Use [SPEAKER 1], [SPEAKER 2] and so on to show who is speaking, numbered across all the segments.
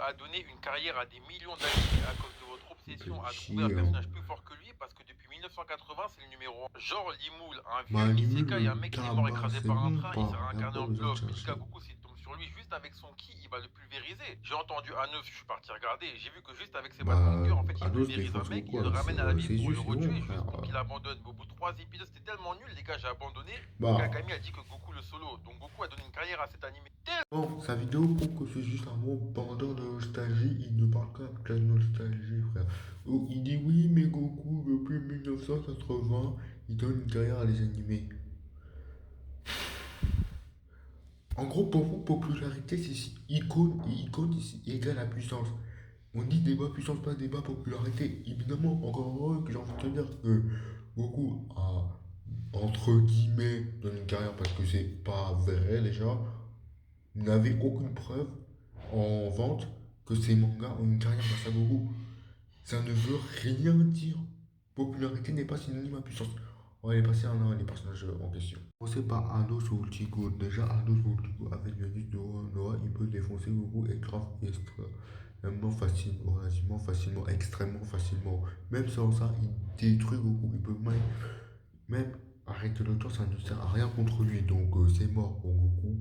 [SPEAKER 1] a donné une carrière à des millions d'animés à cause de votre obsession à trouver un
[SPEAKER 2] Chier, hein.
[SPEAKER 1] personnage plus fort que lui, parce que depuis 1980, c'est le numéro 1. Genre Limoul, un vieux
[SPEAKER 2] Bah,
[SPEAKER 1] isekai, un
[SPEAKER 2] Limul,
[SPEAKER 1] mec qui est mort
[SPEAKER 2] tabac,
[SPEAKER 1] écrasé
[SPEAKER 2] c'est
[SPEAKER 1] par un
[SPEAKER 2] bon,
[SPEAKER 1] train, il s'est
[SPEAKER 2] pas. Y a
[SPEAKER 1] réincarné
[SPEAKER 2] pas
[SPEAKER 1] en
[SPEAKER 2] besoin de
[SPEAKER 1] blob. Puis
[SPEAKER 2] chercher.
[SPEAKER 1] Gagoku, s'il tombe sur lui, juste avec son ki, il va le pulvériser. J'ai entendu Anos, je suis parti regarder, et j'ai vu que juste avec ses balles de
[SPEAKER 2] Bah,
[SPEAKER 1] cœur, en fait, il
[SPEAKER 2] Anos
[SPEAKER 1] pulvérise un
[SPEAKER 2] défonce
[SPEAKER 1] mec,
[SPEAKER 2] beaucoup,
[SPEAKER 1] il le
[SPEAKER 2] alors
[SPEAKER 1] ramène à la vie
[SPEAKER 2] ses
[SPEAKER 1] pour
[SPEAKER 2] yeux,
[SPEAKER 1] le
[SPEAKER 2] c'est bon,
[SPEAKER 1] retuer,
[SPEAKER 2] frère.
[SPEAKER 1] juste pour qu'il abandonne. Mais au bout de 3 épisodes, c'était tellement nul, les gars, j'ai abandonné.
[SPEAKER 2] Bah,
[SPEAKER 1] Kagami a dit que Goku le solo, donc Goku a donné une carrière à cet animé.
[SPEAKER 2] bon, sa vidéo prouve que c'est juste un bon pendant de nostalgie. Il ne parle qu'avec la nostalgie, frère. Oh, il dit oui, mais Goku, depuis 1980, il donne une carrière à des animés. En gros, pour vous, popularité, c'est si icône et icône égale à puissance. On dit débat puissance, pas débat popularité. Évidemment, encore heureux que j'ai envie de te dire que Goku a, entre guillemets, donné une carrière parce que c'est pas vrai déjà. N'avait aucune preuve en vente que ces mangas ont une carrière grâce à Goku. Ça ne veut rien dire. Popularité n'est pas synonyme à puissance. On va aller passer un an les personnages en question. Commencer par Anos ou Ultigo. Déjà, Anos ou Ultigo avec Yannis de Noah, il peut défoncer Goku extrêmement facilement, relativement facilement, extrêmement facilement. Même sans ça, il détruit Goku. Il peut même arrêter le temps, ça ne sert à rien contre lui. Donc c'est mort pour Goku.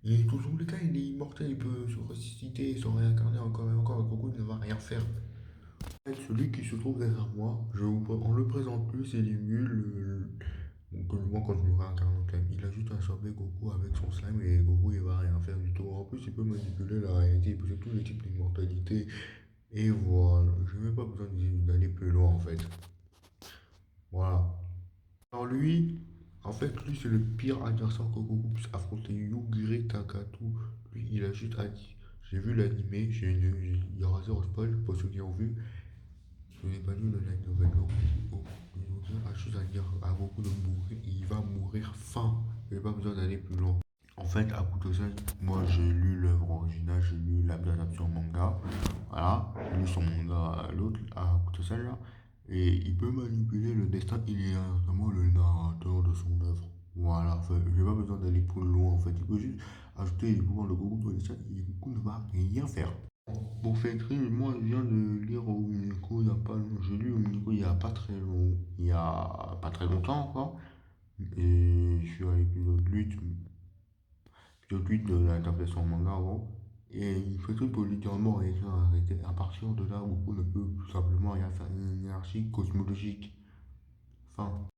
[SPEAKER 2] Et dans tous les cas, il est immortel, il peut se ressusciter, se réincarner encore et encore. Goku ne va rien faire. Celui qui se trouve derrière moi, on le présente plus, c'est Limul. Donc, moi, quand je me réincarne en slime, il a juste à choper Goku avec son slime et Goku il va rien faire du tout. En plus, il peut manipuler la réalité, il possède tous les types d'immortalité. Et voilà, je n'ai même pas besoin d'aller plus loin en fait. Voilà. Alors lui, en fait, lui c'est le pire adversaire que Goku puisse affronter. Yugure Takatu, lui il a juste à dire. J'ai vu l'animé, il y aura zéro spoil pour ceux qui ont vu. Je n'ai pas lu le light novel. Donc, Yugure a juste à dire à Goku de mourir, il va mourir fin. Il n'y a pas besoin d'aller plus loin. En fait, à Kutosai, moi j'ai lu l'œuvre originale, j'ai lu l'adaptation manga. Voilà, j'ai lu son manga, l'autre, à Kutosai là. Et il peut manipuler le destin, il est vraiment le narrateur de son œuvre. Voilà, enfin, j'ai pas besoin d'aller plus loin en fait. Il peut juste ajouter les pouvoirs de Goku dans le destin et Goku ne va rien faire. Pour faire écrire, moi je viens de lire Omineko il y a pas longtemps. J'ai lu Omineko il y a pas très long, il y a pas très longtemps quoi. Et je suis à l'épisode 8 de l'adaptation manga avant. Et il fait tout pour littéralement réussir à arrêter. À partir de là, Goku ne peut tout simplement rien faire. Une énergie cosmologique. Fin.